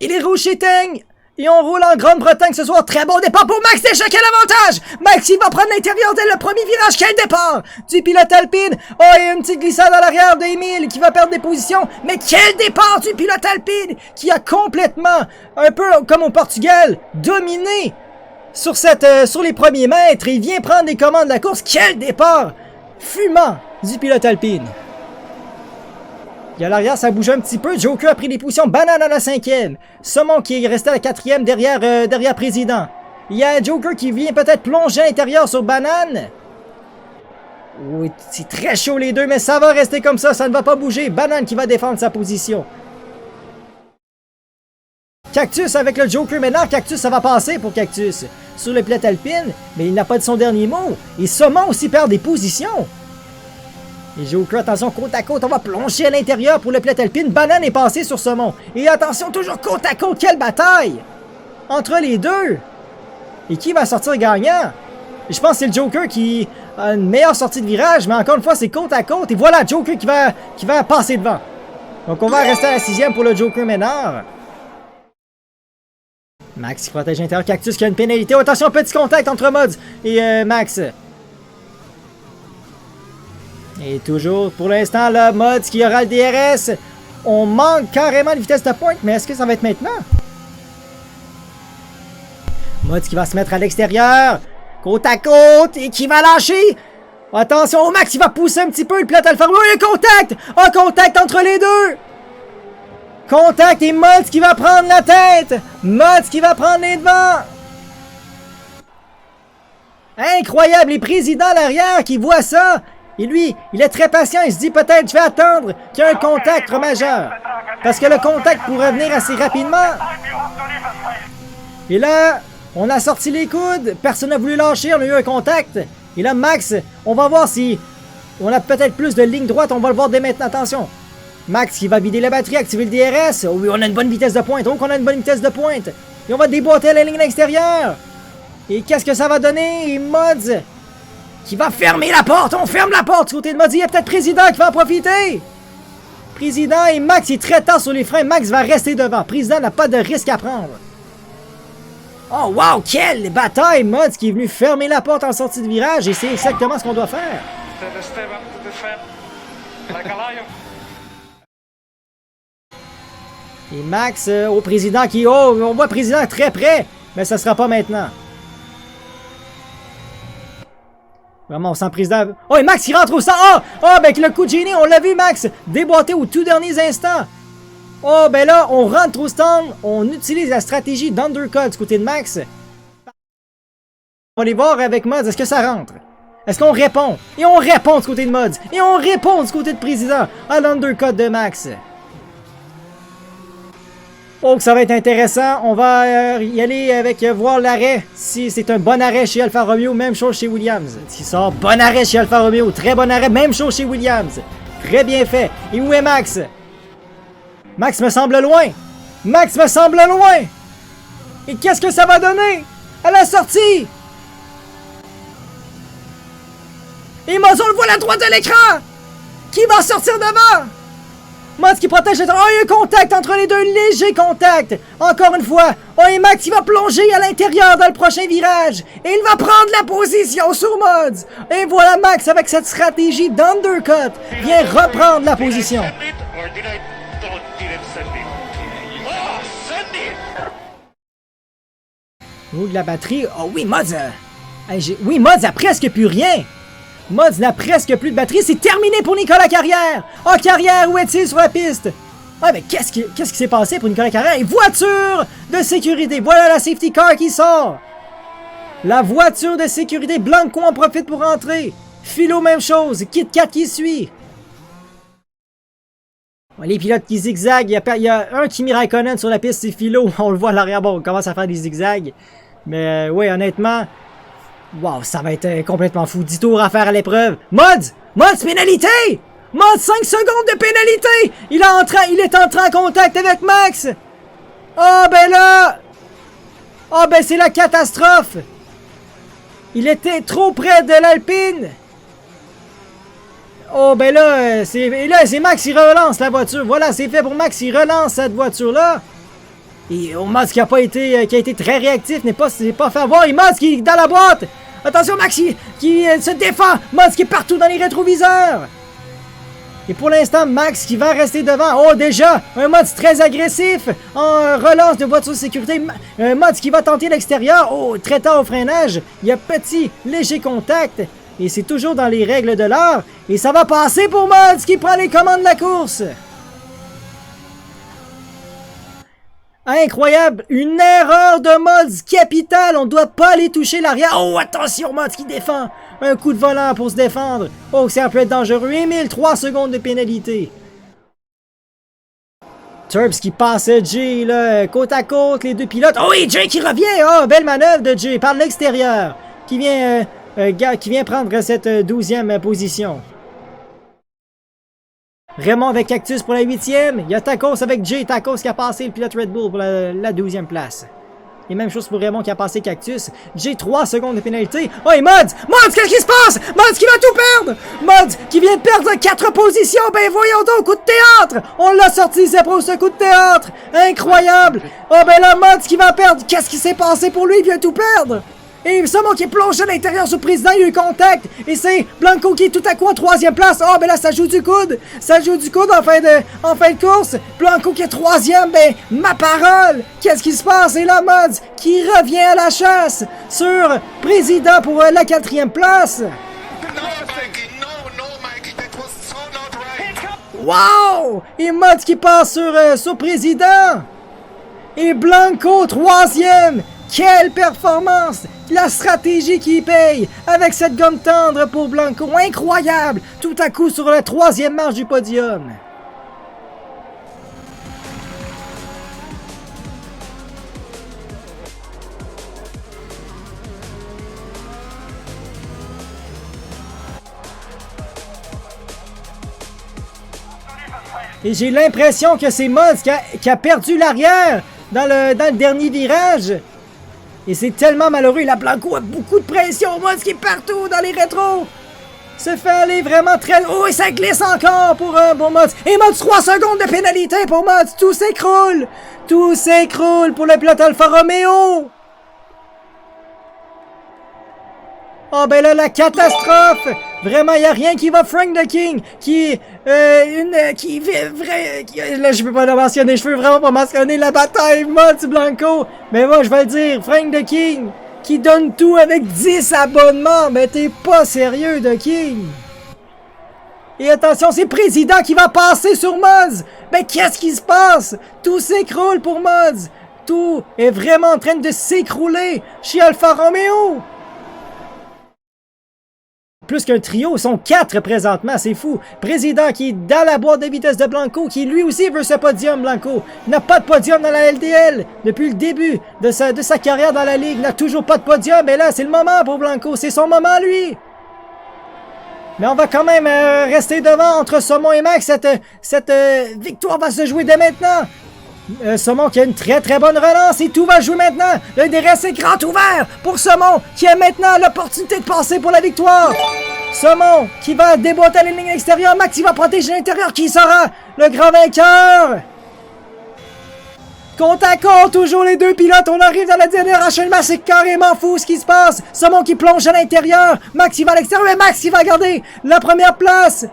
Et les rouges s'éteignent. Et on roule en Grande-Bretagne ce soir. Très bon départ pour Max déjà. Quel avantage! Max, il va prendre l'intérieur dès le premier virage. Quel départ du pilote Alpine. Oh, il y a une petite glissade à l'arrière d'Emile qui va perdre des positions. Mais quel départ du pilote Alpine qui a complètement, un peu comme au Portugal, dominé sur les premiers mètres. Il vient prendre les commandes de la course. Quel départ fumant du pilote Alpine. Et à l'arrière, ça bouge un petit peu. Joker a pris des positions. Banane à la 5e. Saumon qui est resté à la 4e derrière Président. Il y a Joker qui vient peut-être plonger à l'intérieur sur Banane. Oui, c'est très chaud les deux, mais ça va rester comme ça. Ça ne va pas bouger. Banane qui va défendre sa position. Cactus avec le Joker maintenant. Cactus, ça va passer pour Cactus. Sur le pilote Alpine, mais il n'a pas de son dernier mot. Et Saumon aussi perd des positions. Et Joker, attention, côte à côte, on va plonger à l'intérieur pour le pilote Alpine. Banane est passé sur Saumon. Et attention, toujours côte à côte, quelle bataille entre les deux. Et qui va sortir gagnant? Et je pense que c'est le Joker qui a une meilleure sortie de virage, mais encore une fois, c'est côte à côte. Et voilà, Joker qui va passer devant. Donc on va rester à la 6e pour le Joker Ménard. Max qui protège l'intérieur, Cactus qui a une pénalité. Oh, attention, petit contact entre Mods et Max. Et toujours, pour l'instant, là, Mods qui aura le DRS. On manque carrément de vitesse de pointe, mais est-ce que ça va être maintenant? Mods qui va se mettre à l'extérieur. Côte à côte, et qui va lâcher. Attention, oh, Max, il va pousser un petit peu le pilote Alfa Romeo. Et contact! Un contact entre les deux! Contact et Mods qui va prendre la tête! Mods qui va prendre les devants! Incroyable! Les présidents à l'arrière qui voient ça! Et lui, il est très patient, il se dit peut-être je vais attendre qu'il y ait un contact majeur. Parce que le contact pourrait venir assez rapidement. Et là, on a sorti les coudes, personne n'a voulu lâcher, on a eu un contact. Et là, Max, on va voir si on a peut-être plus de ligne droite, on va le voir dès maintenant, attention. Max qui va vider la batterie, activer le DRS. Oh oui, on a une bonne vitesse de pointe, oh qu'on a une bonne vitesse de pointe. Et on va déboîter la ligne extérieure. Et qu'est-ce que ça va donner? Et Mods qui va fermer la porte. On ferme la porte du côté de Mods. Il y a peut-être Président qui va en profiter. Président et Max est très tard sur les freins. Max va rester devant. Président n'a pas de risque à prendre. Oh wow, quelle bataille! Mods qui est venu fermer la porte en sortie de virage. Et c'est exactement ce qu'on doit faire. Et Max au Président qui... Oh, on voit Président très près. Mais ça sera pas maintenant. Vraiment, on sent Président... Oh, et Max, il rentre au centre! Oh, ben, avec le coup de génie, on l'a vu, Max, déboîté au tout dernier instant. Oh, ben là, on rentre au stand, on utilise la stratégie d'undercut du côté de Max. On va aller voir avec Mods, est-ce que ça rentre? Est-ce qu'on répond? Et on répond du côté de Mods. Et on répond du côté de Président à l'undercut de Max. Oh, que ça va être intéressant. On va y aller avec voir l'arrêt. Si c'est un bon arrêt chez Alfa Romeo, même chose chez Williams. Qui sort bon arrêt chez Alfa Romeo, très bon arrêt, même chose chez Williams. Très bien fait. Et où est Max? Max me semble loin. Max me semble loin. Et qu'est-ce que ça va donner à la sortie? Et Mods, on le voit à la droite de l'écran. Qui va sortir devant? Mods qui protège le... Oh, il y a un contact entre les deux, léger contact. Encore une fois. Oh, et Max, il va plonger à l'intérieur dans le prochain virage. Et il va prendre la position sur Mods. Et voilà Max, avec cette stratégie d'undercut, vient reprendre la position. Oh, de la batterie. Oh oui, Mods. Oui, Mods a presque plus rien. Mods n'a presque plus de batterie. C'est terminé pour Nicolas Carrière. Oh, Carrière, où est-il sur la piste? Ah, mais qu'est-ce qui s'est passé pour Nicolas Carrière? Et voiture de sécurité. Voilà la safety car qui sort. La voiture de sécurité. Blanco en profite pour rentrer. Philo, même chose. Kit Kat qui suit. Les pilotes qui zigzaguent. Il y a un Kimi Raikkonen sur la piste, c'est Philo. On le voit à l'arrière-bord. On commence à faire des zigzags. Mais oui, honnêtement... Wow, ça va être complètement fou. 10 tours à faire à l'épreuve. Mods! Mods, pénalité! Mods, 5 secondes de pénalité! Il est entré en contact avec Max! Oh, ben là! Oh, ben c'est la catastrophe! Il était trop près de l'Alpine! Oh, ben là, c'est Max, il relance la voiture. Voilà, c'est fait pour Max, il relance cette voiture-là. Et Mods qui a été très réactif, s'est pas fait avoir. Et Mods qui est dans la boîte. Attention, Max qui se défend. Mods qui est partout dans les rétroviseurs. Et pour l'instant, Max qui va rester devant. Oh, déjà, un Mods très agressif en relance de voiture de sécurité. Mods qui va tenter l'extérieur. Oh, très tard au freinage. Il y a petit, léger contact. Et c'est toujours dans les règles de l'art. Et ça va passer pour Mods qui prend les commandes de la course. Incroyable! Une erreur de Mods capitale! On doit pas aller toucher l'arrière. Oh, attention, Mods qui défend! Un coup de volant pour se défendre. Oh, ça peut être dangereux. 3 secondes de pénalité. Turbs qui passe Jay, là, côte à côte, les deux pilotes. Oh oui, Jay qui revient! Oh, belle manœuvre de Jay par l'extérieur. Qui vient prendre cette 12e position. Raymond avec Cactus pour la 8e. Il y a Tacos avec Jay. Tacos qui a passé le pilote Red Bull pour la 12e place. Et même chose pour Raymond qui a passé Cactus. Jay 3 secondes de pénalité. Oh et Mods! Mods, qu'est-ce qui se passe? Mods qui va tout perdre! Mods qui vient de perdre 4 positions. Ben voyons donc, coup de théâtre! On l'a sorti, c'est pour ce coup de théâtre! Incroyable! Oh ben là, Mods qui va perdre. Qu'est-ce qui s'est passé pour lui? Il vient tout perdre! Et Somon qui est plongé à l'intérieur sur le président, il y a eu contact. Et c'est Blanco qui est tout à coup en 3e place. Oh, ben là, ça joue du coude. Ça joue du coude en fin de course. Blanco qui est 3e, ben, ma parole. Qu'est-ce qui se passe? Et là, Mods qui revient à la chasse sur président pour la 4e place. Wow! Et Mods qui passe sur président. Et Blanco 3e. Quelle performance! La stratégie qui paye avec cette gomme tendre pour Blanco. Incroyable! Tout à coup sur la 3e marche du podium. Et j'ai l'impression que c'est Mods qui a perdu l'arrière dans le dernier virage. Et c'est tellement malheureux. La Blanco a beaucoup de pression. Mods qui est partout dans les rétros. Se fait aller vraiment très... Oh, et ça glisse encore pour Mods. Et Mods, 3 secondes de pénalité pour Mods. Tout s'écroule. Tout s'écroule pour le pilote Alfa Romeo. Oh, ben là, la catastrophe. Vraiment, il n'y a rien qui va. Frank the King, là, je peux pas le mentionner. Je peux vraiment pas mentionner la bataille Mods Blanco. Mais moi, je vais le dire. Frank the King, qui donne tout avec 10 abonnements. Mais t'es pas sérieux, The King. Et attention, c'est Président qui va passer sur Mods. Mais qu'est-ce qui se passe? Tout s'écroule pour Mods. Tout est vraiment en train de s'écrouler chez Alfa Romeo. Plus qu'un trio, ils sont 4 présentement, c'est fou. Président qui est dans la boîte de vitesse de Blanco, qui lui aussi veut ce podium, Blanco. Il n'a pas de podium dans la LDL depuis le début de sa carrière dans la Ligue. Il n'a toujours pas de podium, et là, c'est le moment pour Blanco. C'est son moment, lui. Mais on va quand même rester devant entre Somon et Max. Cette victoire va se jouer dès maintenant. Somon qui a une très très bonne relance et tout va jouer maintenant. Le DRS est grand ouvert pour Somon qui a maintenant l'opportunité de passer pour la victoire. Somon qui va déboîter la ligne extérieure. Max qui va protéger l'intérieur. Qui sera le grand vainqueur? Compte à compte, toujours les deux pilotes. On arrive dans la dernière enchaînement. C'est carrément fou ce qui se passe. Somon qui plonge à l'intérieur. Max qui va à l'extérieur. Mais Max qui va garder la première place.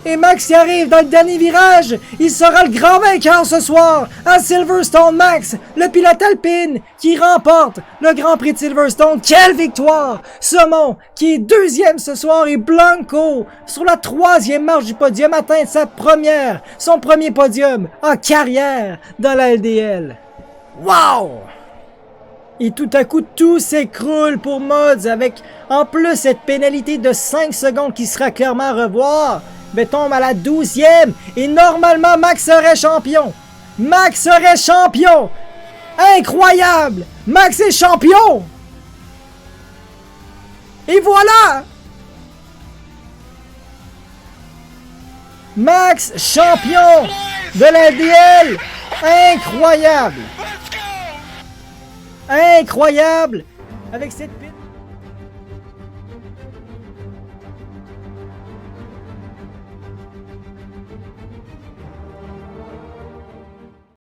Et Max y arrive dans le dernier virage. Il sera le grand vainqueur ce soir à Silverstone. Max, le pilote alpine qui remporte le Grand Prix de Silverstone. Quelle victoire! Somon qui est 2e ce soir et Blanco sur la 3e marche du podium atteint son premier podium en carrière dans la LDL. Wow! Et tout à coup, tout s'écroule pour Mods avec en plus cette pénalité de 5 secondes qui sera clairement à revoir. Mais tombe à la 12e. Et normalement, Max serait champion. Max serait champion. Incroyable. Max est champion. Et voilà. Max champion de la LDL. Incroyable. Incroyable. Avec cette...